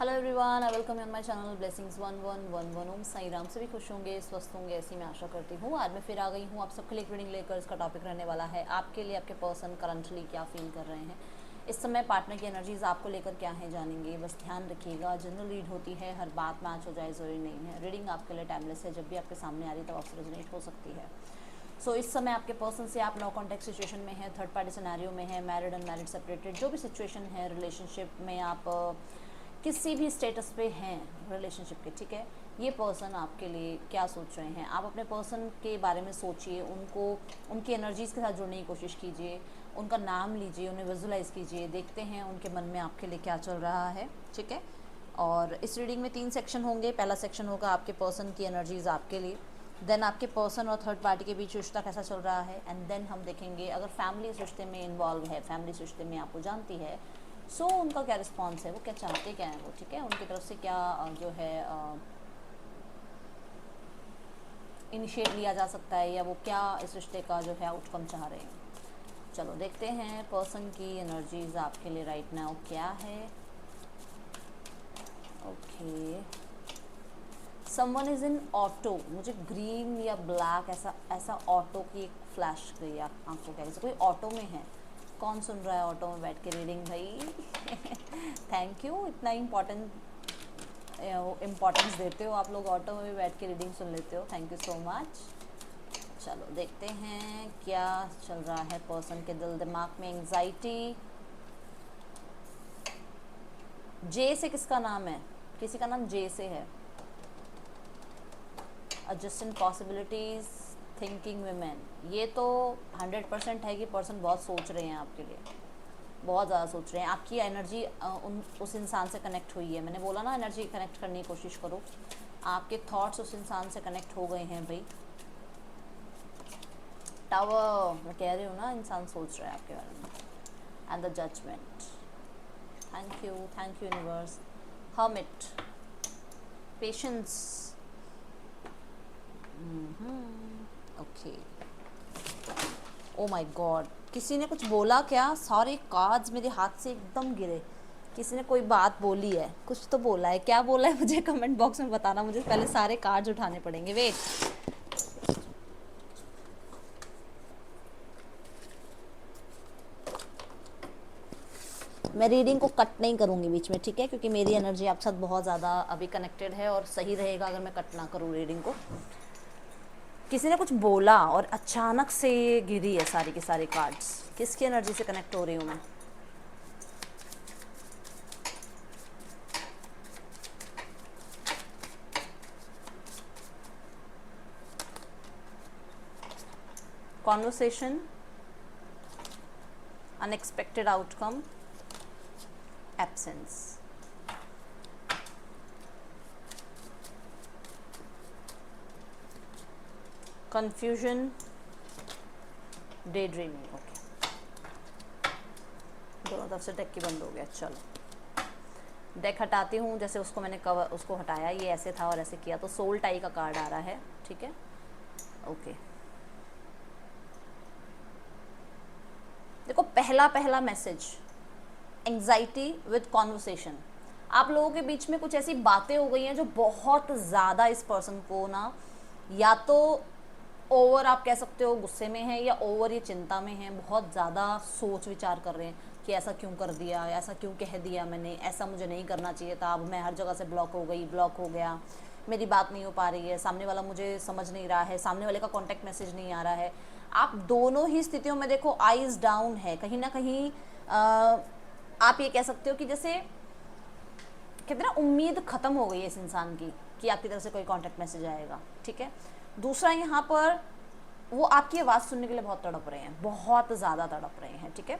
Hello everyone, I welcome you on my channel blessings 1111। ओम साई राम। सभी खुश होंगे, स्वस्थ होंगे, ऐसी मैं आशा करती हूँ। आज मैं फिर आ गई हूँ आप सबके लिए रीडिंग लेकर। इसका टॉपिक रहने वाला है आपके लिए आपके पर्सन करंटली क्या फील कर रहे हैं इस समय, पार्टनर की एनर्जीज आपको लेकर क्या है जानेंगे। बस ध्यान रखिएगा, जनरल रीड होती है, हर बात मैच हो जाए ज़रूरी नहीं है। रीडिंग आपके लिए टाइमलेस है, जब भी आपके सामने आ रही है तब आपसे रेजोनेट हो सकती है। सो इस समय आपके पर्सन से आप नो कॉन्टैक्ट सिचुएशन में है, थर्ड पार्टी सिनेरियो में है, मैरिड अनमैरिड सेपरेटेड, जो भी सिचुएशन है रिलेशनशिप में आप किसी भी स्टेटस पे हैं रिलेशनशिप के, ठीक है। ये पर्सन आपके लिए क्या सोच रहे हैं, आप अपने पर्सन के बारे में सोचिए, उनको उनकी एनर्जीज़ के साथ जुड़ने की कोशिश कीजिए, उनका नाम लीजिए, उन्हें विजुलाइज़ कीजिए, देखते हैं उनके मन में आपके लिए क्या चल रहा है, ठीक है। और इस रीडिंग में 3 सेक्शन होंगे। पहला सेक्शन होगा आपके पर्सन की एनर्जीज़ आपके लिए, देन आपके पर्सन और थर्ड पार्टी के बीच रिश्ता कैसा चल रहा है, एंड देन हम देखेंगे अगर फैमिली इस रिश्ते में इन्वॉल्व है, फैमिली इस रिश्ते में आपको जानती है, सो उनका क्या रिस्पॉन्स है, वो क्या चाहते क्या हैं वो, ठीक है। उनकी तरफ से क्या जो है इनिशिएट लिया जा सकता है, या वो क्या इस रिश्ते का जो है आउटकम चाह रहे हैं। चलो देखते हैं पर्सन की एनर्जीज आपके लिए राइट नाउ क्या है। Okay, someone is in auto. मुझे ग्रीन या ब्लैक ऐसा ऐसा ऑटो की एक फ्लैश गई आंखों के आगे से। कोई ऑटो में है। कौन सुन रहा है ऑटो में बैठ के रीडिंग भाई? थैंक यू, इतना इम्पोर्टेंस देते हो आप लोग, ऑटो में भी बैठ के रीडिंग सुन लेते हो, थैंक यू सो मच। चलो देखते हैं क्या चल रहा है पर्सन के दिल दिमाग में। एंग्जाइटी। जे से किसका नाम है? किसी का नाम जे से है। Adjusting possibilities, thinking women. ये तो 100% है कि पर्सन बहुत सोच रहे हैं आपके लिए, बहुत ज़्यादा सोच रहे हैं। आपकी एनर्जी उस इंसान से कनेक्ट हुई है। मैंने बोला ना, एनर्जी कनेक्ट करने की कोशिश करो। आपके थॉट्स उस इंसान से कनेक्ट हो गए हैं भाई। टावर, मैं कह रही हूँ ना, इंसान सोच रहा है आपके बारे में। And the judgement. Thank you universe. Hermit, patience. Okay, oh my God, किसी ने कुछ बोला क्या? सारे कार्ड्स मेरे हाथ से एकदम गिरे। किसी ने कोई बात बोली है, कुछ तो बोला है। क्या बोला है मुझे कमेंट बॉक्स में बताना। मुझे पहले सारे कार्ड्स उठाने पड़ेंगे। वेट, मैं रीडिंग को कट नहीं करूँगी बीच में, ठीक है, क्योंकि मेरी एनर्जी आपके साथ बहुत ज़्यादा अभी कनेक्टेड है और सही रहेगा अगर मैं कट ना करूँ रीडिंग को। किसी ने कुछ बोला और अचानक से ये गिरी है सारी की सारी कार्ड्स। किसकी एनर्जी से कनेक्ट हो रही हूँ मैं? Conversation, unexpected outcome, absence. Confusion, day dreaming. Okay, दोनों तरफ से डेक की बंद हो गया। चलो डेक हटाती हूँ। जैसे उसको मैंने कवर उसको हटाया, ये ऐसे था और ऐसे किया तो सोल टाई का कार्ड आ रहा है, ठीक है। ओके, देखो पहला मैसेज, एंग्जाइटी विद कॉन्वर्सेशन। आप लोगों के बीच में कुछ ऐसी बातें हो गई हैं जो बहुत ज़्यादा इस पर्सन को ना, या तो ओवर आप कह सकते हो गुस्से में है, या ओवर ये चिंता में है, बहुत ज़्यादा सोच विचार कर रहे हैं कि ऐसा क्यों कर दिया, ऐसा क्यों कह दिया मैंने, ऐसा मुझे नहीं करना चाहिए था, अब मैं हर जगह से ब्लॉक हो गया, मेरी बात नहीं हो पा रही है, सामने वाला मुझे समझ नहीं रहा है, सामने वाले का कॉन्टैक्ट मैसेज नहीं आ रहा है। आप दोनों ही स्थितियों में देखो आइज डाउन है कहीं ना कहीं। आप ये कह सकते हो कि जैसे कितना उम्मीद ख़त्म हो गई है इस इंसान की कि आपकी तरफ से कोई कॉन्टैक्ट मैसेज आएगा, ठीक है। दूसरा, यहाँ पर वो आपकी आवाज़ सुनने के लिए बहुत तड़प रहे हैं, बहुत ज़्यादा तड़प रहे हैं, ठीक है।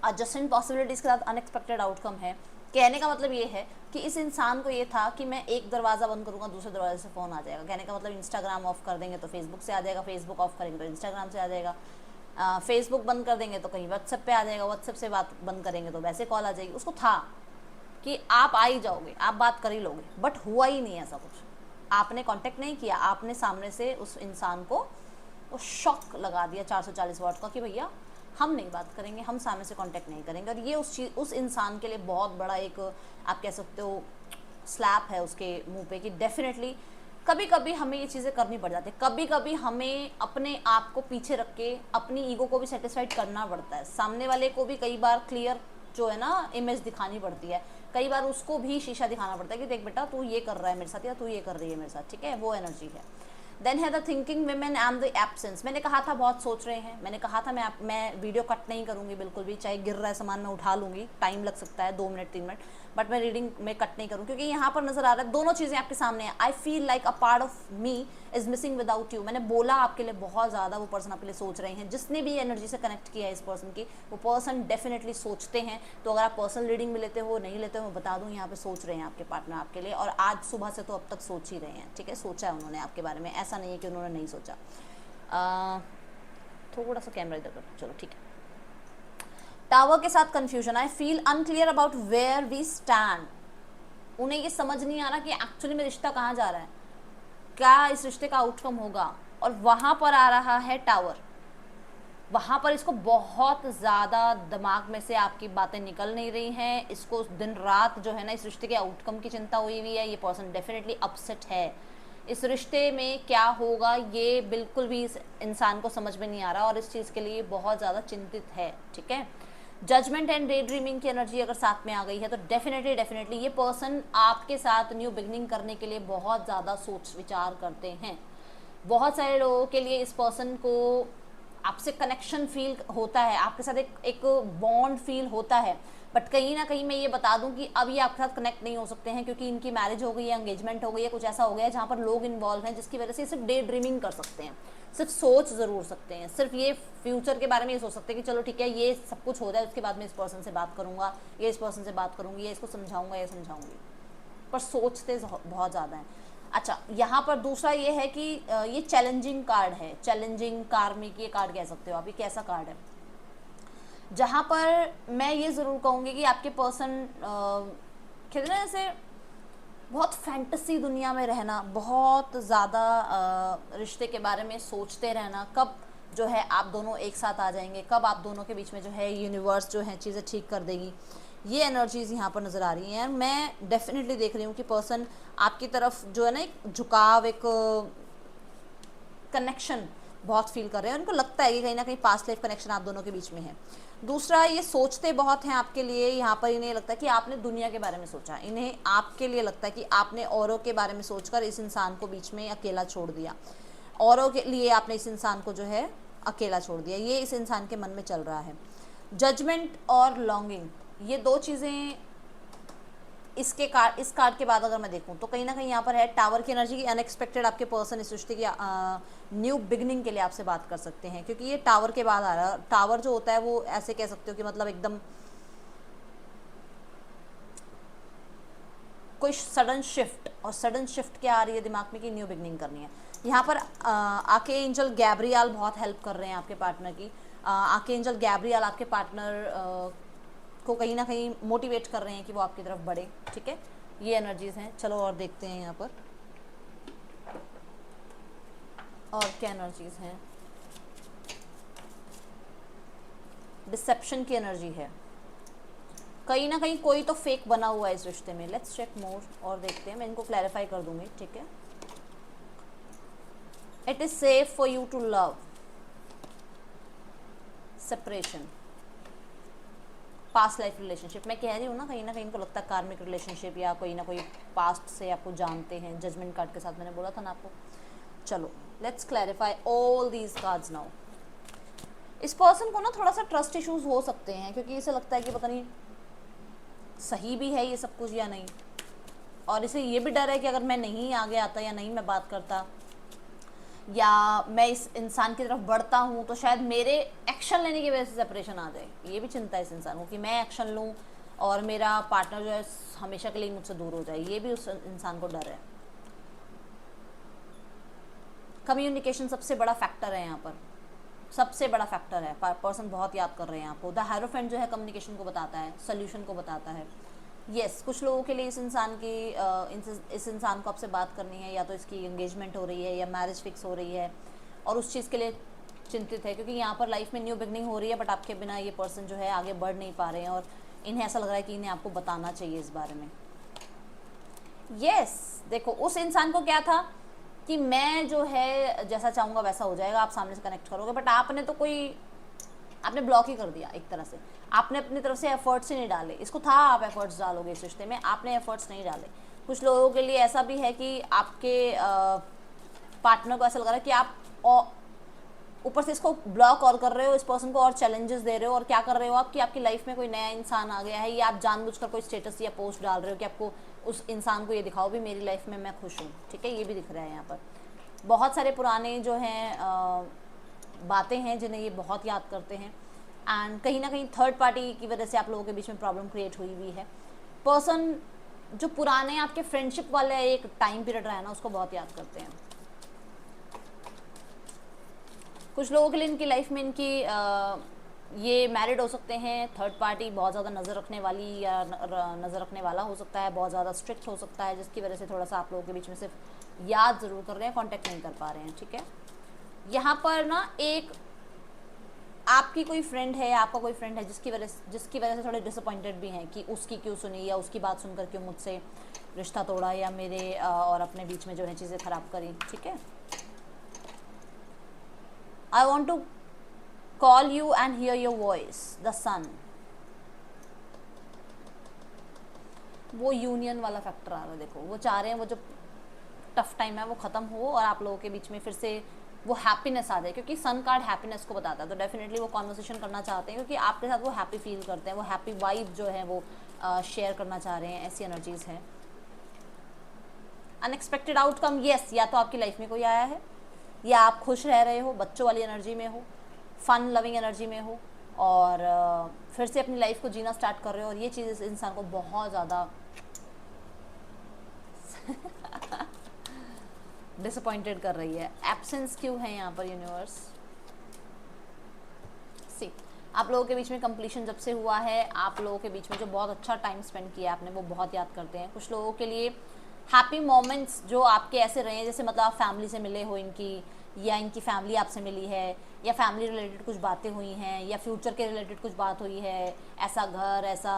एडजस्टिंग पॉसिबिलिटीज़ के साथ अनएक्सपेक्टेड आउटकम है। कहने का मतलब ये है कि इस इंसान को ये था कि मैं एक दरवाज़ा बंद करूँगा, दूसरे दरवाजे से फ़ोन आ जाएगा। कहने का मतलब इंस्टाग्राम ऑफ कर देंगे तो फेसबुक से आ जाएगा, फेसबुक ऑफ करेंगे तो इंस्टाग्राम से आ जाएगा, फेसबुक बंद कर देंगे तो कहीं व्हाट्सएप पे आ जाएगा, व्हाट्सएप से बात बंद करेंगे तो वैसे कॉल आ जाएगी। उसको था कि आप आ ही जाओगे, आप बात कर ही लोगे, बट हुआ ही नहीं ऐसा कुछ। आपने कांटेक्ट नहीं किया, आपने सामने से उस इंसान को वो शॉक लगा दिया 440 वाट का कि भैया हम नहीं बात करेंगे, हम सामने से कांटेक्ट नहीं करेंगे। और ये उस इंसान के लिए बहुत बड़ा एक आप कह सकते हो स्लैप है उसके मुंह पे कि डेफिनेटली कभी कभी हमें ये चीज़ें करनी पड़ जाती है, कभी कभी हमें अपने आप को पीछे रख के अपनी ईगो को भी सेटिस्फाइड करना पड़ता है, सामने वाले को भी कई बार क्लियर जो है ना इमेज दिखानी पड़ती है, कई बार उसको भी शीशा दिखाना पड़ता है कि देख बेटा तू ये कर रहा है मेरे साथ या तू ये कर रही है मेरे साथ, ठीक है, वो एनर्जी है। देन है the thinking women and the absence. मैंने कहा था बहुत सोच रहे हैं, मैंने कहा था मैं वीडियो कट नहीं करूँगी बिल्कुल भी, चाहे गिर रहा है सामान मैं उठा लूँगी, टाइम लग सकता है 2 मिनट 3 मिनट, बट मैं रीडिंग में कट नहीं करूँ क्योंकि यहाँ पर नजर आ रहा है दोनों चीज़ें आपके सामने हैं। I feel like a part of me is missing without you. मैंने बोला आपके लिए बहुत ज़्यादा वो पर्सन आपके लिए सोच रहे हैं, जिसने भी एनर्जी से कनेक्ट किया है इस पर्सन की, वो पर्सन डेफिनेटली सोचते हैं। तो अगर आप पर्सनल रीडिंग में लेते हो नहीं लेते हो, मैं बता दूँ यहाँ पे सोच रहे हैं आपके पार्टनर आपके लिए, और आज सुबह से तो अब तक सोच ही रहे हैं, ठीक है, सोचा है उन्होंने आपके बारे में, ऐसा नहीं है कि उन्होंने नहीं सोचा। थोड़ा सा कैमरा इधर कर, चलो ठीक है। टावर के साथ confusion, I feel unclear about where we stand. उन्हें ये समझ नहीं आ रहा कि एक्चुअली में रिश्ता कहाँ जा रहा है, क्या इस रिश्ते का आउटकम होगा। और वहाँ पर आ रहा है टावर, वहाँ पर इसको बहुत ज़्यादा दिमाग में से आपकी बातें निकल नहीं रही हैं, इसको दिन रात जो है ना इस रिश्ते के आउटकम की चिंता हुई हुई है। ये पर्सन डेफिनेटली अपसेट है, इस रिश्ते में क्या होगा ये बिल्कुल भी इस इंसान को समझ में नहीं आ रहा और इस चीज़ के लिए बहुत ज़्यादा चिंतित है, ठीक है। जजमेंट एंड डे ड्रीमिंग की एनर्जी अगर साथ में आ गई है तो डेफिनेटली ये पर्सन आपके साथ न्यू बिगनिंग करने के लिए बहुत ज़्यादा सोच विचार करते हैं। बहुत सारे लोगों के लिए इस पर्सन को आपसे कनेक्शन फील होता है, आपके साथ एक बॉन्ड फील होता है, बट कहीं ना कहीं मैं ये बता दूं कि अब ये आपके साथ कनेक्ट नहीं हो सकते हैं क्योंकि इनकी मैरिज हो गई है, एंगेजमेंट हो गई है, कुछ ऐसा हो गया है जहाँ पर लोग इन्वॉल्व हैं, जिसकी वजह से सिर्फ डे ड्रीमिंग कर सकते हैं, सिर्फ सोच ज़रूर सकते हैं, सिर्फ ये फ्यूचर के बारे में ये सोच सकते हैं कि चलो ठीक है ये सब कुछ हो जाए उसके बाद मैं इस पर्सन से बात करूँगा, ये इस पर्सन से बात करूँगी, ये इसको समझाऊँगा, ये समझाऊँगी, पर सोचते बहुत ज़्यादा हैं। अच्छा, यहाँ पर दूसरा ये है कि ये चैलेंजिंग कार्ड है, चैलेंजिंग कार्मिक ये कार्ड कह सकते हो आप, ये कैसा कार्ड है जहाँ पर मैं ये ज़रूर कहूँगी कि आपके पर्सन कहते ना जैसे बहुत फैंटेसी दुनिया में रहना, बहुत ज़्यादा रिश्ते के बारे में सोचते रहना, कब जो है आप दोनों एक साथ आ जाएंगे, कब आप दोनों के बीच में जो है यूनिवर्स जो है चीज़ें ठीक कर देगी, ये एनर्जीज़ यहाँ पर नज़र आ रही हैं। मैं डेफिनेटली देख रही हूँ कि पर्सन आपकी तरफ जो है ना एक झुकाव, एक कनेक्शन बहुत फील कर रहे हैं, उनको लगता है कि कहीं ना कहीं पास्ट लाइफ कनेक्शन आप दोनों के बीच में है। दूसरा, ये सोचते बहुत हैं आपके लिए, यहाँ पर इन्हें लगता है कि आपने दुनिया के बारे में सोचा, इन्हें आपके लिए लगता है कि आपने औरों के बारे में सोचकर इस इंसान को बीच में अकेला छोड़ दिया, औरों के लिए आपने इस इंसान को जो है अकेला छोड़ दिया, ये इस इंसान के मन में चल रहा है। जजमेंट और लॉन्गिंग, ये दो चीज़ें इस कार्ड के बाद अगर मैं देखूं तो कहीं ना कहीं यहाँ पर है टावर की एनर्जी की। अनएक्सपेक्टेड आपके पर्सन इस रिश्ते की न्यू बिगनिंग के लिए आपसे बात कर सकते हैं क्योंकि ये टावर के बाद आ रहा है। टावर जो होता है वो ऐसे कह सकते हो कि मतलब एकदम कोई सडन शिफ्ट, और सडन शिफ्ट क्या आ रही है दिमाग में कि न्यू बिगनिंग करनी है। यहाँ पर आके एंजल गैब्रियल बहुत हेल्प कर रहे हैं आपके पार्टनर की। आके एंजल गैब्रियल आपके पार्टनर को कहीं ना कहीं मोटिवेट कर रहे हैं कि वो आपकी तरफ बढ़े, ठीक है। ये एनर्जीज हैं। चलो और देखते हैं यहाँ पर और क्या एनर्जीज हैं। डिसेप्शन की एनर्जी है, कहीं ना कहीं कोई तो फेक बना हुआ है इस रिश्ते में। लेट्स चेक मोर और देखते हैं, मैं इनको क्लैरिफाई कर दूंगी, ठीक है। It is safe for you to love, separation, past life relationship. मैं कह रही हूँ ना कहीं इनको लगता है कार्मिक रिलेशनशिप या कोई ना कोई पास्ट से आपको जानते हैं। जजमेंट कार्ड के साथ मैंने बोला था ना आपको। चलो let's clarify all these cards now. इस पर्सन को ना थोड़ा सा ट्रस्ट इश्यूज हो सकते हैं क्योंकि इसे लगता है कि पता नहीं सही भी है ये सब कुछ या नहीं, और इसे ये भी डर है कि अगर मैं नहीं आगे आता या नहीं मैं बात करता या मैं इस इंसान की तरफ बढ़ता हूँ तो शायद मेरे एक्शन लेने की वजह से सेपरेशन आ जाए। ये भी चिंता है इस इंसान को कि मैं एक्शन लूँ और मेरा पार्टनर जो है हमेशा के लिए मुझसे दूर हो जाए। ये भी उस इंसान को डर है। कम्युनिकेशन सबसे बड़ा फैक्टर है यहाँ पर, सबसे बड़ा फैक्टर है। पर्सन बहुत याद कर रहे हैं आपको। द हायरोफेंट जो है कम्युनिकेशन को बताता है, सोल्यूशन को बताता है। यस, कुछ लोगों के लिए इस इंसान की इस इंसान को आपसे बात करनी है, या तो इसकी एंगेजमेंट हो रही है या मैरिज फिक्स हो रही है और उस चीज़ के लिए चिंतित है, क्योंकि यहाँ पर लाइफ में न्यू बिगनिंग हो रही है, बट आपके बिना ये पर्सन जो है आगे बढ़ नहीं पा रहे हैं, और इन्हें ऐसा लग रहा है कि इन्हें आपको बताना चाहिए इस बारे में। देखो उस इंसान को क्या था कि मैं जो है जैसा चाहूँगा वैसा हो जाएगा, आप सामने से कनेक्ट करोगे, बट आपने तो आपने ब्लॉक ही कर दिया एक तरह से। आपने अपनी तरफ से एफर्ट्स ही नहीं डाले। इसको था आप एफर्ट्स डालोगे इस रिश्ते में, आपने एफर्ट्स नहीं डाले। कुछ लोगों के लिए ऐसा भी है कि आपके पार्टनर को ऐसा लग रहा है कि आप ऊपर से इसको ब्लॉक और कर रहे हो, इस पर्सन को और चैलेंजेस दे रहे हो, और क्या कर रहे हो आप कि आपकी लाइफ में कोई नया इंसान आ गया है, या आप जानबूझकर कोई स्टेटस या पोस्ट डाल रहे हो कि आपको उस इंसान को ये दिखाओ भी मेरी लाइफ में मैं खुश हूँ। ठीक है, ये भी दिख रहा है यहाँ पर। बहुत सारे पुराने जो हैं बातें हैं जिन्हें ये बहुत याद करते हैं, एंड कहीं ना कहीं थर्ड पार्टी की वजह से आप लोगों के बीच में प्रॉब्लम क्रिएट हुई हुई है। पर्सन जो पुराने आपके फ्रेंडशिप वाले एक टाइम पीरियड रहा है ना, उसको बहुत याद करते हैं। कुछ लोगों के लिए इनकी लाइफ में ये मैरिड हो सकते हैं, थर्ड पार्टी बहुत ज़्यादा नज़र रखने वाली या नज़र रखने वाला हो सकता है, बहुत ज़्यादा स्ट्रिक्ट हो सकता है, जिसकी वजह से थोड़ा सा आप लोगों के बीच में सिर्फ याद ज़रूर कर रहे हैं, कांटेक्ट नहीं कर पा रहे हैं। ठीक है, यहाँ पर ना एक आपकी कोई फ्रेंड है, आपका कोई फ्रेंड है जिसकी वजह से थोड़े डिसअपॉइंटेड भी हैं कि उसकी क्यों सुनी, या उसकी बात सुनकर क्यों मुझसे रिश्ता तोड़ा, या मेरे और अपने बीच में जो है चीज़ें ख़राब करी। ठीक है, I want to call you and hear your voice, the sun। वो यूनियन वाला फैक्टर आ रहा है। देखो वो चाह रहे हैं वो जो टफ टाइम है वो ख़त्म हो और आप लोगों के बीच में फिर से वो हैप्पीनेस आ जाए, क्योंकि सन कार्ड हैप्पीनेस को बताता है। तो डेफिनेटली वो कॉन्वर्सेशन करना चाहते हैं, क्योंकि आपके साथ वो हैप्पी फील करते हैं, वो हैप्पी वाइब जो है वो शेयर करना चाह रहे हैं। ऐसी एनर्जीज हैं। अनएक्सपेक्टेड आउटकम, यस, या तो आपकी लाइफ में कोई आया है, या आप खुश रह रहे हो, बच्चों वाली एनर्जी में हो, फन लविंग एनर्जी में हो, और फिर से अपनी लाइफ को जीना स्टार्ट कर रहे हो, और ये चीज़ इस इंसान को बहुत ज़्यादा डिसअपॉइंटेड कर रही है। एब्सेंस क्यों है यहाँ पर यूनिवर्स? सी, आप लोगों के बीच में कंप्लीशन जब से हुआ है, आप लोगों के बीच में जो बहुत अच्छा टाइम स्पेंड किया आपने, वो बहुत याद करते हैं। कुछ लोगों के लिए हैप्पी मोमेंट्स जो आपके ऐसे रहे हैं, जैसे मतलब आप फैमिली से मिले हो इनकी, या इनकी फैमिली आपसे मिली है, या फैमिली रिलेटेड कुछ बातें हुई हैं, या फ्यूचर के रिलेटेड कुछ बात हुई है, ऐसा घर, ऐसा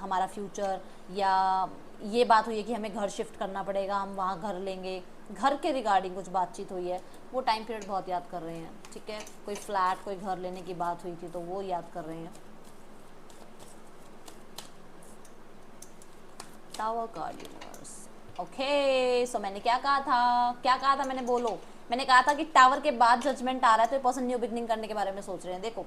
हमारा फ्यूचर, या ये बात हुई है कि हमें घर शिफ्ट करना पड़ेगा, हम वहाँ घर लेंगे, घर के रिगार्डिंग कुछ बातचीत हुई है, वो टाइम पीरियड बहुत याद कर रहे हैं। ठीक है, कोई फ्लैट, कोई घर लेने की बात हुई थी तो वो याद कर रहे हैं। Tower card universe. ओके, सो मैंने क्या कहा था मैंने, बोलो। मैंने कहा था कि टावर के बाद जजमेंट आ रहा है, तो ये पर्सन न्यू बिगनिंग करने के बारे में सोच रहे हैं। देखो,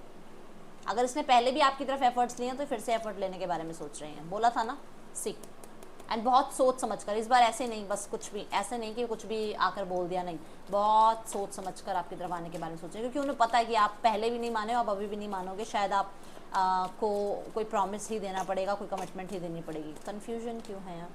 अगर इसने पहले भी आपकी तरफ एफर्ट्स लिए हैं तो फिर से एफर्ट लेने के बारे में सोच रहे हैं। बोला था ना, सी। एंड बहुत सोच समझ कर, इस बार ऐसे नहीं बस कुछ भी, ऐसे नहीं कि कुछ भी आकर बोल दिया, नहीं, बहुत सोच समझ कर आपकी तरफ आने के बारे में सोच रहे हैं, क्योंकि उन्हें पता है कि आप पहले भी नहीं माने हो, आप अभी भी नहीं मानोगे, शायद आप को कोई प्रॉमिस ही देना पड़ेगा, कोई कमिटमेंट ही देनी पड़ेगी। कन्फ्यूजन क्यों है यहाँ?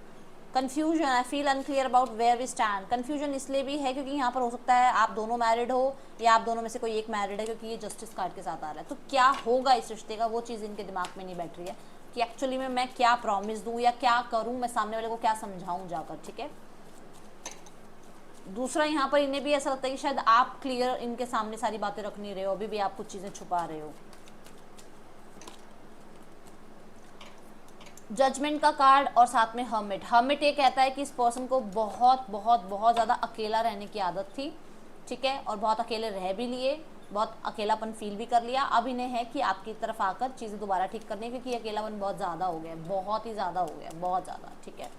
Confusion, I feel unclear about where we stand. Confusion इसलिए भी है क्योंकि यहाँ पर हो सकता है आप दोनों मैरिड हो, या आप दोनों में से कोई एक मैरिड है, क्योंकि ये जस्टिस कार्ड के साथ आ रहा है। तो क्या होगा इस रिश्ते का, वो चीज़ इनके दिमाग में नहीं बैठ रही है कि एक्चुअली में मैं क्या प्रॉमिस दूँ, या क्या करूँ, मैं सामने वाले को क्या समझाऊँ जाकर। ठीक है, दूसरा यहाँ पर इन्हें भी ऐसा लगता है कि शायद आप क्लियर इनके सामने सारी बातें रख नहीं रहे हो, अभी भी आप कुछ चीज़ें छुपा रहे हो। जजमेंट का कार्ड और साथ में हर्मिट ये कहता है कि इस पर्सन को बहुत बहुत बहुत ज़्यादा अकेला रहने की आदत थी। ठीक है, और बहुत अकेले रह भी लिए, बहुत अकेलापन फील भी कर लिया। अब इन्हें है कि आपकी तरफ आकर चीज़ें दोबारा ठीक करनी है, क्योंकि अकेलापन बहुत ज़्यादा हो गया, बहुत ही ज़्यादा हो गया, बहुत ज़्यादा। ठीक है,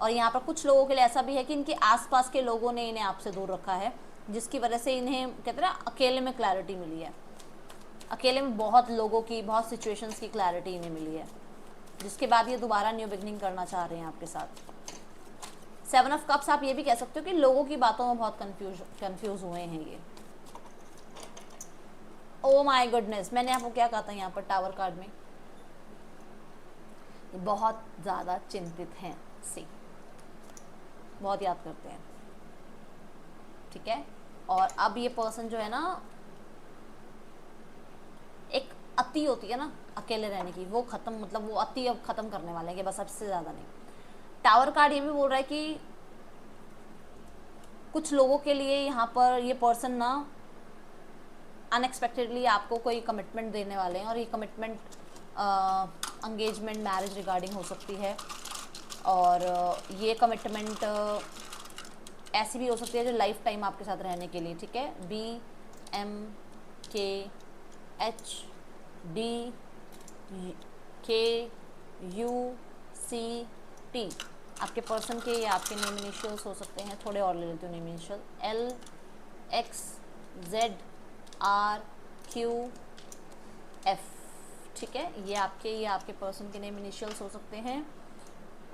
और यहाँ पर कुछ लोगों के लिए ऐसा भी है कि इनके आसपास के लोगों ने इन्हें आपसे दूर रखा है, जिसकी वजह से इन्हें कहते हैं ना अकेले में क्लैरिटी मिली है। अकेले में बहुत लोगों की, बहुत सिचुएशंस की क्लैरिटी इन्हें मिली है, जिसके बाद ये दोबारा न्यू बिगनिंग करना चाह रहे हैं आपके साथ। 7 ऑफ कप्स, आप ये भी कह सकते हो कि लोगों की बातों में बहुत कंफ्यूज हुए हैं ये। ओ माय गुडनेस, मैंने आपको क्या कहा था यहाँ पर टावर कार्ड में, बहुत ज़्यादा चिंतित हैं। सी, बहुत याद करते हैं। ठीक है, और अब ये पर्सन जो है ना, एक अति होती है ना अकेले रहने की, वो खत्म, मतलब वो अति अब खत्म करने वाले हैं कि बस अब से ज़्यादा नहीं। टावर कार्ड ये भी बोल रहा है कि कुछ लोगों के लिए यहाँ पर ये पर्सन ना अनएक्सपेक्टेडली आपको कोई कमिटमेंट देने वाले हैं, और ये कमिटमेंट एंगेजमेंट मैरिज रिगार्डिंग हो सकती है, और ये कमिटमेंट ऐसी भी हो सकती है जो लाइफ टाइम आपके साथ रहने के लिए, ठीक है। BMKHDKUCT आपके पर्सन के या आपके नेम इनिशियल्स हो सकते हैं। थोड़े और ले लेती हूँ नेम इनिशियल, LXZRQF, ठीक है। ये आपके पर्सन के नेम इनिशियल्स हो सकते हैं।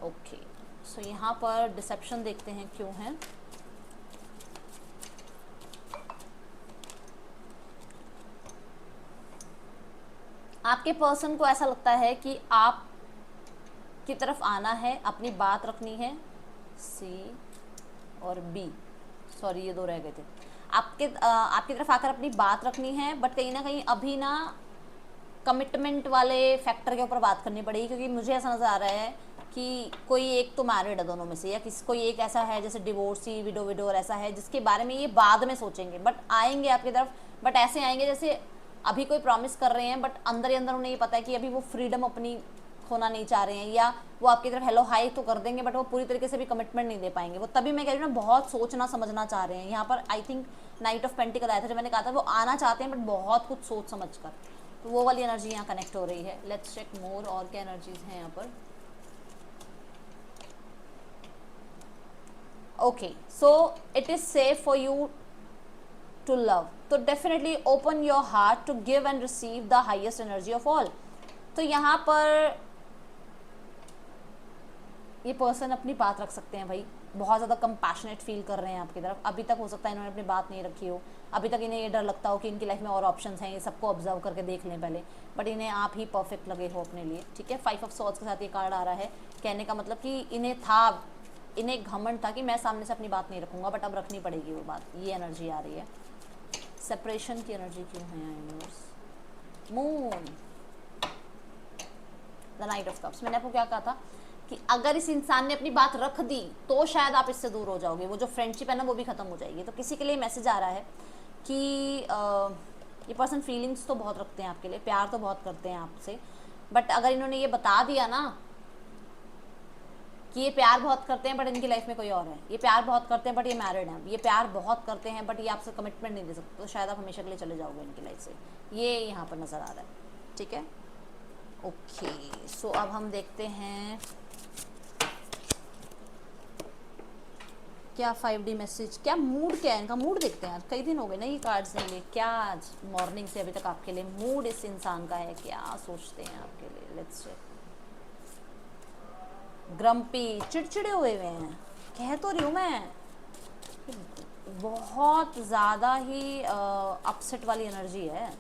ओके, सो यहाँ पर डिसेप्शन देखते हैं क्यों है। आपके पर्सन को ऐसा लगता है कि आप की तरफ आना है, अपनी बात रखनी है। C और B, सॉरी ये दो रह गए थे। आपकी तरफ आकर अपनी बात रखनी है, बट कहीं ना कहीं अभी ना कमिटमेंट वाले फैक्टर के ऊपर बात करनी पड़ेगी, क्योंकि मुझे ऐसा नज़र आ रहा है कि कोई एक तो मैरिड है दोनों में से, या कोई एक ऐसा है जैसे डिवोर्सी, विडोवर ऐसा है जिसके बारे में ये बाद में सोचेंगे, बट आएंगे आपकी तरफ। बट ऐसे आएंगे जैसे अभी कोई प्रॉमिस कर रहे हैं, बट अंदर ही अंदर उन्हें ये पता है कि अभी वो फ्रीडम अपनी खोना नहीं चाह रहे हैं, या वो आपकी तरफ हेलो हाई तो कर देंगे, बट वो पूरी तरीके से भी कमिटमेंट नहीं दे पाएंगे। वो तभी मैं कह रही हूँ ना, बहुत सोचना समझना चाह रहे हैं। यहाँ पर I think night of pentacle आया था, जब मैंने कहा था वो आना चाहते हैं बट बहुत कुछ सोच समझ कर, तो वो वाली एनर्जी यहाँ कनेक्ट हो रही है। लेट्स चेक मोर, और क्या एनर्जीज हैं यहाँ पर। Okay, so it is safe for you to love, तो definitely open your heart to give and receive the highest energy of all. तो यहाँ पर ये पर्सन अपनी बात रख सकते हैं भाई, बहुत ज़्यादा कंपैशनेट फील कर रहे हैं आपकी तरफ। अभी तक हो सकता है इन्होंने अपनी बात नहीं रखी हो, अभी तक इन्हें ये डर लगता हो कि इनकी लाइफ में और ऑप्शंस हैं, ये सबको ऑब्जर्व करके देख लें पहले, बट इन्हें आप ही परफेक्ट लगे हो अपने लिए, ठीक है। 5 ऑफ सॉर्ड्स के साथ ये कार्ड आ रहा है, कहने का मतलब कि इन्हें घमंड था कि मैं सामने से अपनी बात नहीं रखूंगा, बट अब रखनी पड़ेगी वो बात, ये एनर्जी आ रही है। सेपरेशन की एनर्जी क्यों है universe. Moon, the night of cups. मैंने आपको क्या कहा था कि अगर इस इंसान ने अपनी बात रख दी तो शायद आप इससे दूर हो जाओगे, वो जो फ्रेंडशिप है ना वो भी खत्म हो जाएगी। तो किसी के लिए मैसेज आ रहा है कि ये पर्सन फीलिंग्स तो बहुत रखते हैं आपके लिए, प्यार तो बहुत करते हैं आपसे, बट अगर इन्होंने ये बता दिया ना कि ये प्यार बहुत करते हैं बट इनकी लाइफ में कोई और है, ये प्यार बहुत करते हैं बट ये मैरिड हैं, ये प्यार बहुत करते हैं बट ये आपसे कमिटमेंट नहीं दे सकते, तो शायद आप हमेशा के लिए चले जाओगे इनकी लाइफ से, ये यहाँ पर नज़र आ रहा है, ठीक है। ओके, सो अब हम देखते हैं क्या 5D मैसेज, क्या मूड, क्या है इनका मूड। देखते हैं आज, कई दिन हो गए ना ये कार्ड्स नहीं लिए, क्या आज मॉर्निंग से अभी तक आपके लिए मूड इस इंसान का है, क्या सोचते हैं आपके लिए। Let's check. ग्रम्पी, चिड़चिड़े हुए हैं, कह तो रही हूँ मैं, बहुत ज़्यादा ही अपसेट वाली एनर्जी है।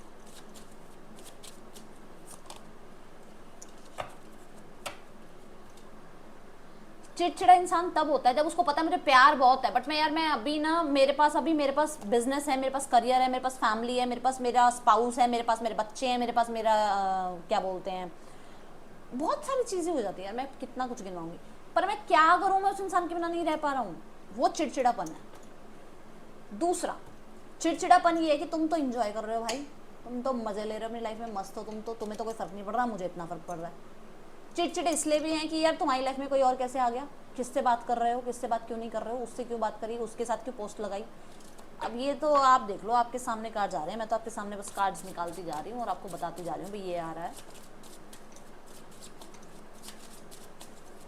चिड़चिड़ा इंसान तब होता है जब उसको पता है मुझे प्यार बहुत है, बट मैं अभी ना मेरे पास बिजनेस है, मेरे पास करियर है, मेरे पास फैमिली है, मेरे पास मेरा स्पाउस है, मेरे पास मेरे बच्चे हैं, मेरे पास मेरा क्या बोलते हैं, बहुत सारी चीज़ें हो जाती है यार, मैं कितना कुछ गिनवाऊंगी, पर मैं क्या करूँ, मैं उस इंसान के बिना नहीं रह पा रहा हूँ। वो चिड़चिड़ापन है। दूसरा चिड़चिड़ापन ये है कि तुम तो इंजॉय कर रहे हो भाई, तुम तो मज़े ले रहे हो अपनी लाइफ में, मस्त हो तुम तो, तुम्हें तो कोई फ़र्क नहीं पड़ रहा, मुझे इतना फ़र्क पड़ रहा है। चिड़चिड़े इसलिए भी हैं कि यार तुम्हारी लाइफ में कोई और कैसे आ गया, किससे बात कर रहे हो, किससे बात क्यों नहीं कर रहे हो, उससे क्यों बात करी, उसके साथ क्यों पोस्ट लगाई। अब ये तो आप देख लो, आपके सामने कार्ड आ रहे हैं, मैं तो आपके सामने बस कार्ड्स निकालती जा रही हूँ और आपको बताती जा रही हूँ भाई ये आ रहा है।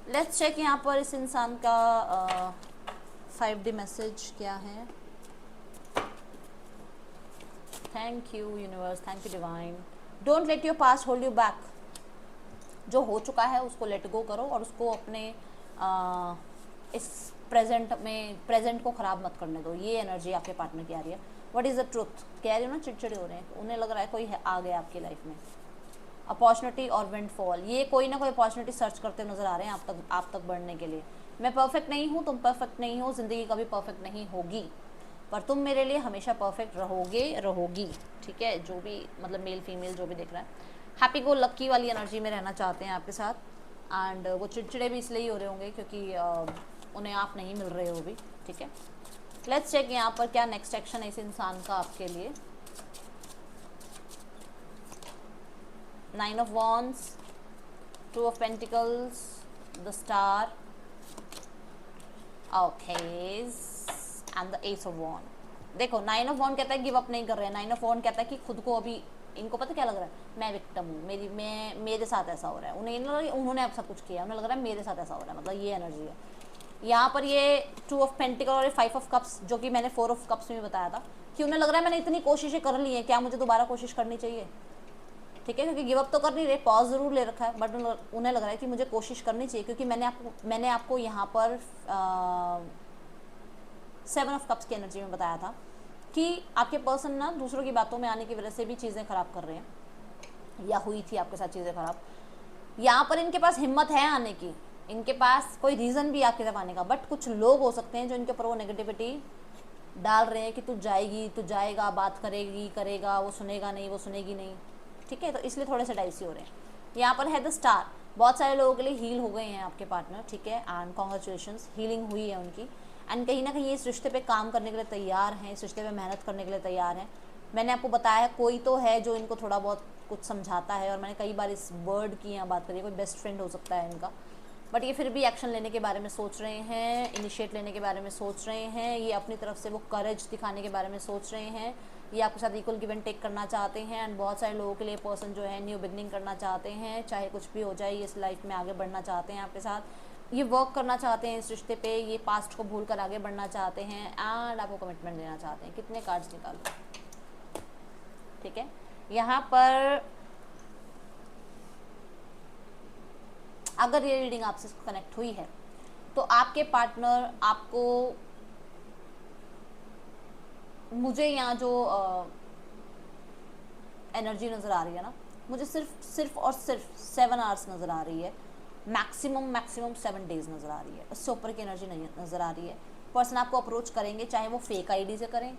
लेट्स चेक यहाँ पर इस इंसान का 5D मैसेज क्या है। Thank you universe, thank you divine. Don't let your past hold you back. जो हो चुका है उसको लेट गो करो और उसको अपने इस प्रेजेंट को ख़राब मत करने दो। ये एनर्जी आपके पार्टनर की आ रही है। व्हाट इज़ द ट्रुथ, कह रही हो ना चिड़चिड़े हो रहे हैं, उन्हें लग रहा है कोई आ गया आपकी लाइफ में। अपॉर्चुनिटी और विंडफॉल, ये कोई ना कोई अपॉर्चुनिटी सर्च करते नजर आ रहे हैं आप तक बढ़ने के लिए। मैं परफेक्ट नहीं हूँ, तुम परफेक्ट नहीं हो, ज़िंदगी कभी परफेक्ट नहीं होगी, पर तुम मेरे लिए हमेशा परफेक्ट रहोगी, ठीक है। जो भी मतलब मेल फीमेल जो भी देख रहा है, हैप्पी गो लक्की वाली एनर्जी में रहना चाहते हैं आपके साथ। एंड वो चिड़चिड़े भी इसलिए ही हो रहे होंगे क्योंकि उन्हें आप नहीं मिल रहे हो भी, ठीक है। लेट्स चेक यहाँ पर क्या नेक्स्ट एक्शन है इस इंसान का आपके लिए। 9 of Wands, 2 of Pentacles, the Star, okay, and the Ace of Wands. देखो 9 ऑफ वॉन्ड कहता है गिव अप नहीं कर रहे हैं, 9 ऑफ वॉन्ड कहता है कि खुद को अभी, इनको पता क्या लग रहा है, मैं विक्टिम हूँ, मेरे साथ ऐसा हो रहा है, उन्हें नहीं लग रहा है उन्होंने ऐसा कुछ किया, उन्हें लग रहा है मेरे साथ ऐसा हो रहा है, मतलब ये एनर्जी है यहाँ पर। ये 2 ऑफ पेंटिकल और 5 ऑफ कप्स, जो कि मैंने 4 ऑफ कप्स में बताया था कि उन्हें लग रहा है मैंने इतनी कोशिशें कर ली हैं, क्या मुझे दोबारा कोशिश करनी चाहिए, ठीक है, क्योंकि गिव अप तो कर नहीं रहे, पॉज ज़रूर ले रखा है, बट उन्हें लग रहा है कि मुझे कोशिश करनी चाहिए, क्योंकि मैंने आपको यहाँ पर 7 ऑफ कप्स की एनर्जी में बताया था कि आपके पर्सन ना दूसरों की बातों में आने की वजह से भी चीज़ें ख़राब कर रहे हैं, या हुई थी आपके साथ चीज़ें ख़राब। यहाँ पर इनके पास हिम्मत है आने की, इनके पास कोई रीज़न भी आपकी तरफ आने का, बट कुछ लोग हो सकते हैं जो इनके ऊपर वो नेगेटिविटी डाल रहे हैं कि तू जाएगी, तू जाएगा, बात करेगी, करेगा, वो सुनेगा नहीं, वो सुनेगी नहीं, ठीक है, तो इसलिए थोड़े से डाइसी हो रहे हैं। यहाँ पर है द स्टार, बहुत सारे लोगों के लिए हील हो गए हैं आपके पार्टनर, ठीक है, एंड कॉन्ग्रेचुलेशंस, हीलिंग हुई है उनकी, एंड कहीं ना कहीं इस रिश्ते पे काम करने के लिए तैयार हैं, इस रिश्ते पे मेहनत करने के लिए तैयार हैं। मैंने आपको बताया कोई तो है जो इनको थोड़ा बहुत कुछ समझाता है, और मैंने कई बार इस वर्ड की यहाँ बात करी, कोई बेस्ट फ्रेंड हो सकता है इनका, बट ये फिर भी एक्शन लेने के बारे में सोच रहे हैं, इनिशिएट लेने के बारे में सोच रहे हैं, ये अपनी तरफ से वो करेज दिखाने के बारे में सोच रहे हैं, ये आपके साथ इक्वल गिव एंड टेक करना चाहते हैं, एंड बहुत सारे लोगों के लिए पर्सन जो है न्यू बिगनिंग करना चाहते हैं, चाहे कुछ भी हो जाए, ये इस लाइफ में आगे बढ़ना चाहते हैं आपके साथ, ये वर्क करना चाहते हैं इस रिश्ते पे, ये पास्ट को भूल कर आगे बढ़ना चाहते हैं, एंड आपको कमिटमेंट देना चाहते हैं। कितने कार्ड्स निकालो, ठीक है, यहाँ पर अगर ये रीडिंग आपसे कनेक्ट हुई है तो आपके पार्टनर आपको, मुझे यहाँ जो एनर्जी नज़र आ रही है ना, मुझे सिर्फ और सिर्फ 7 आवर्स नज़र आ रही है, मैक्सिमम 7 डेज नज़र आ रही है, उससे ऊपर की एनर्जी नहीं नज़र आ रही है। पर्सन आपको अप्रोच करेंगे, चाहे वो फेक आईडी से करें,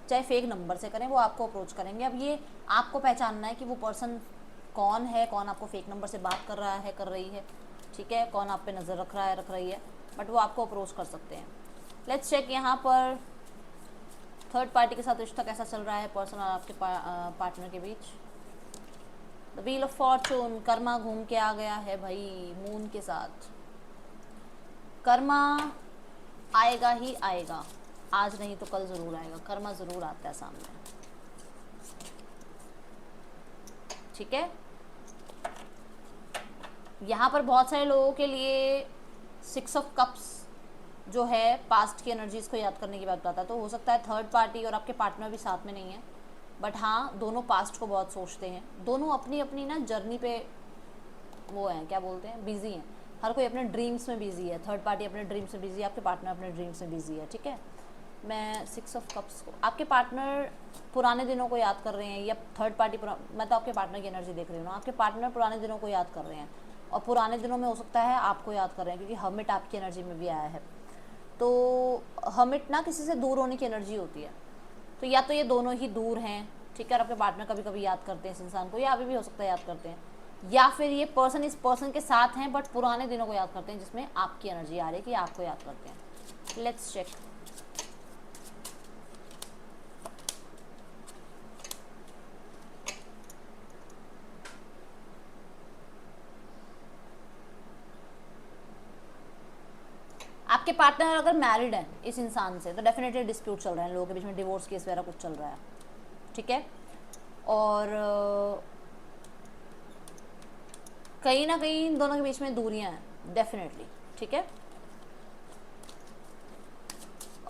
चाहे फेक नंबर से करें, वो आपको अप्रोच करेंगे। अब ये आपको पहचानना है कि वो पर्सन कौन है, कौन आपको फेक नंबर से बात कर रहा है, कर रही है, ठीक है, कौन आप पे नज़र रख रहा है, रख रही है, बट वो आपको अप्रोच कर सकते हैं। लेट्स चेक यहाँ पर थर्ड पार्टी के साथ रिश्ता कैसा चल रहा है पर्सन और आपके पार्टनर के बीच। द व्हील ऑफ फॉर्चून, कर्मा घूम के आ गया है भाई मून के साथ। कर्मा आएगा ही आएगा, आज नहीं तो कल ज़रूर आएगा, कर्मा ज़रूर आता है सामने, ठीक है। यहाँ पर बहुत सारे लोगों के लिए 6 ऑफ कप्स जो है पास्ट की एनर्जीज़ को याद करने की बात बताता है, तो हो सकता है थर्ड पार्टी और आपके पार्टनर भी साथ में नहीं है, बट हाँ दोनों पास्ट को बहुत सोचते हैं, दोनों अपनी अपनी ना जर्नी पे वो हैं, क्या बोलते हैं, बिजी हैं, हर कोई अपने ड्रीम्स में बिजी है, थर्ड पार्टी अपने ड्रीम्स में बिजी है, आपके पार्टनर अपने ड्रीम्स में बिजी है, ठीक है। मैं 6 ऑफ कप्स को, आपके पार्टनर पुराने दिनों को याद कर रहे हैं, या थर्ड पार्टी, मैं तो आपके पार्टनर की एनर्जी देख रही हूँ ना, आपके पार्टनर पुराने दिनों को याद कर रहे हैं, और पुराने दिनों में हो सकता है आपको याद कर रहे हैं, क्योंकि हर्मिट आपकी एनर्जी में भी आया है। तो हर्मिट ना किसी से दूर होने की एनर्जी होती है, तो या तो ये दोनों ही दूर हैं, ठीक है, और आपके पार्टनर कभी कभी याद करते हैं इस इंसान को, या अभी भी हो सकता है याद करते हैं, या फिर ये पर्सन इस पर्सन के साथ हैं बट पुराने दिनों को याद करते हैं, जिसमें आपकी एनर्जी आ रही है कि आपको याद करते हैं। Let's check. आपके पार्टनर अगर मैरिड है इस इंसान से, तो डेफिनेटली डिस्प्यूट चल रहे हैं, लोगों के बीच में डिवोर्स केस वगैरह कुछ चल रहा है, ठीक है, और कहीं ना कहीं इन दोनों के बीच में दूरियां हैं डेफिनेटली, ठीक है।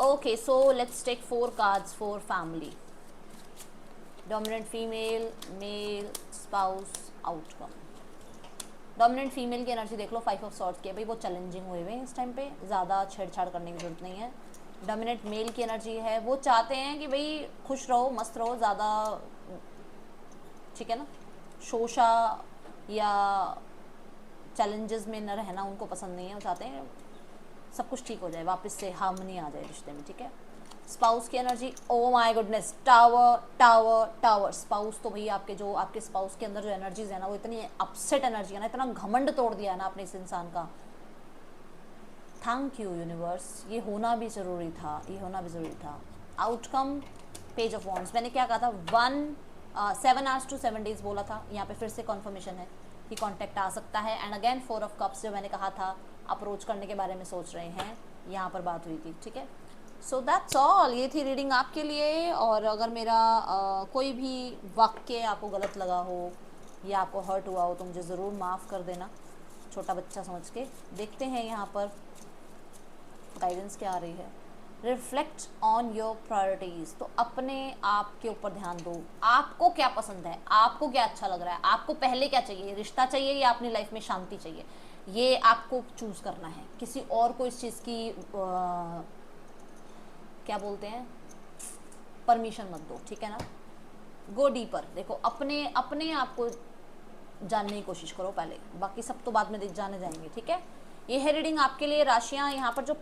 Okay, so let's take 4 cards for family. Dominant female, male, spouse, outcome. Dominant female की एनर्जी देख लो, 5 ऑफ सॉर्ड्स की है भाई, वो चैलेंजिंग हुए हुए हैं इस टाइम पे, ज़्यादा छेड़छाड़ करने की जरूरत नहीं है। डोमिनेंट मेल की एनर्जी है, वो चाहते हैं कि भाई खुश रहो, मस्त रहो, ज़्यादा, ठीक है ना, शोशा या चैलेंजेस में न रहना उनको पसंद नहीं है, वो चाहते हैं सब कुछ ठीक हो जाए, वापस से हार्मनी आ जाए रिश्ते में, ठीक है। स्पाउस की energy, oh my goodness, tower tower tower. Spouse तो भैया आपके जो आपके स्पाउस के अंदर जो एनर्जीज है ना, वो इतनी अपसेट एनर्जी है ना, इतना घमंड तोड़ दिया है ना आपने इस इंसान का। थैंक यू यूनिवर्स, ये होना भी ज़रूरी था, ये होना भी ज़रूरी था। आउटकम, पेज ऑफ वॉन्ड्स, मैंने क्या कहा था, 1 7 आवर्स टू 7 डेज बोला था, यहाँ पे फिर से कॉन्फर्मेशन है कि कॉन्टैक्ट आ सकता है। एंड अगेन 4 ऑफ कप्स जो मैंने कहा था अप्रोच करने के बारे में सोच रहे हैं, यहाँ पर बात हुई थी, ठीक है। सो दैट्स ऑल, ये थी रीडिंग आपके लिए। और अगर मेरा कोई भी वाक्य आपको गलत लगा हो या आपको हर्ट हुआ हो तो मुझे ज़रूर माफ़ कर देना, छोटा बच्चा समझ के। देखते हैं यहाँ पर गाइडेंस क्या आ रही है। रिफ्लेक्ट ऑन योर प्रायोरिटीज़, तो अपने आप के ऊपर ध्यान दो। आपको क्या पसंद है, आपको क्या अच्छा लग रहा है, आपको पहले क्या चाहिए, रिश्ता चाहिए या अपनी लाइफ में शांति चाहिए, ये आपको चूज़ करना है। किसी और को इस चीज़ की क्या बोलते हैं, परमिशन मत दो, ठीक है ना। गो डीपर, देखो अपने अपने आप को जानने की कोशिश करो पहले, बाकी सब तो बाद में जाने जाएंगे, ठीक है। ये है रीडिंग आपके लिए। राशियाँ यहाँ पर जो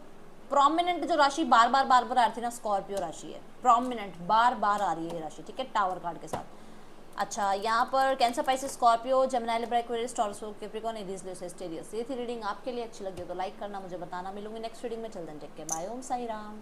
प्रोमिनेंट जो राशि बार बार आ रही थी ना, स्कॉर्पियो राशि है, प्रोमिनेंट बार बार आ रही है ये राशि, ठीक है, टावर कार्ड के साथ। अच्छा, यहाँ पर Cancer, Pisces, Scorpio, Gemini, Libra, Aquarius, Taurus, Capricorn, Aries, Leo, Sagittarius. ये थी रीडिंग आपके लिए। अच्छी लगी हो तो लाइक करना, मुझे बताना। मिलूंगी नेक्स्ट रीडिंग में। चल देन टेक केयर, बाय, ओम साई राम।